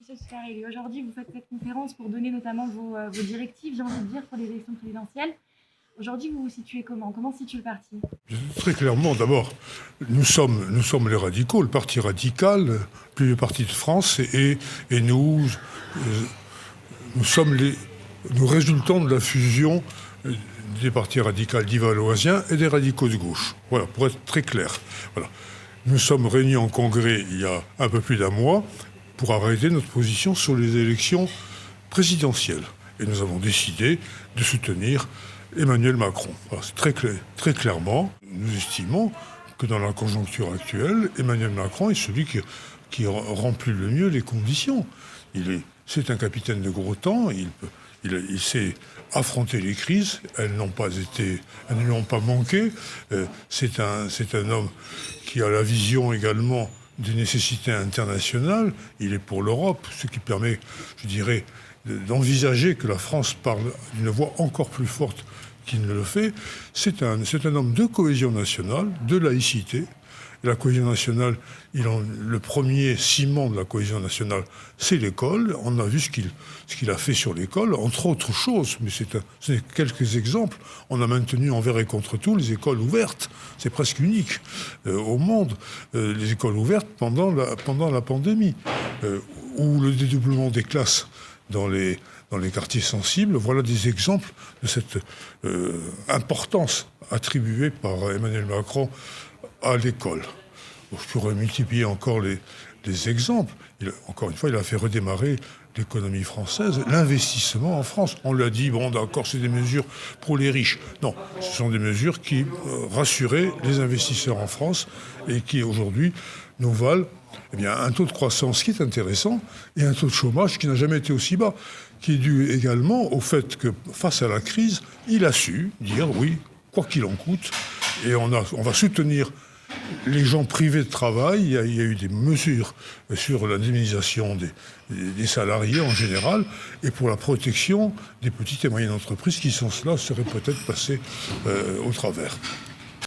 Michel Scarelli. Aujourd'hui, vous faites cette conférence pour donner notamment vos directives, j'ai envie de dire, pour les élections présidentielles. Aujourd'hui, vous vous situez comment? Comment se situe le parti? Très clairement, d'abord, nous sommes les radicaux, le parti radical, le plus vieux parti de France, et nous résultons de la fusion des partis radicaux d'Ivalloisiens et des radicaux de gauche. Voilà, pour être très clair. Voilà. Nous sommes réunis en congrès il y a un peu plus d'un mois pour arrêter notre position sur les élections présidentielles. Et nous avons décidé de soutenir Emmanuel Macron. Voilà, c'est très clairement, nous estimons que dans la conjoncture actuelle, Emmanuel Macron est celui qui remplit le mieux les conditions. C'est un capitaine de gros temps, il sait affronter les crises, elles ne lui ont pas manqué. C'est un homme qui a la vision également des nécessités internationales. Il est pour l'Europe, ce qui permet, je dirais, d'envisager que la France parle d'une voix encore plus forte qu'il ne le fait. C'est un homme de cohésion nationale, de laïcité. Et la cohésion nationale, le premier ciment de la cohésion nationale, c'est l'école. On a vu ce qu'il a fait sur l'école, entre autres choses, mais c'est quelques exemples. On a maintenu envers et contre tout les écoles ouvertes. C'est presque unique au monde, les écoles ouvertes pendant la pandémie. Ou le dédoublement des classes dans les quartiers sensibles. Voilà des exemples de cette importance attribuée par Emmanuel Macron à l'école. Je pourrais multiplier encore les exemples. Encore une fois, il a fait redémarrer l'économie française, l'investissement en France. On l'a dit, bon d'accord, c'est des mesures pour les riches. Non, ce sont des mesures qui rassuraient les investisseurs en France et qui aujourd'hui nous valent un taux de croissance qui est intéressant et un taux de chômage qui n'a jamais été aussi bas, qui est dû également au fait que face à la crise, il a su dire oui, quoi qu'il en coûte, et on va soutenir les gens privés de travail. Il y a eu des mesures sur l'indemnisation des salariés en général et pour la protection des petites et moyennes entreprises qui, sans cela, seraient peut-être passées au travers.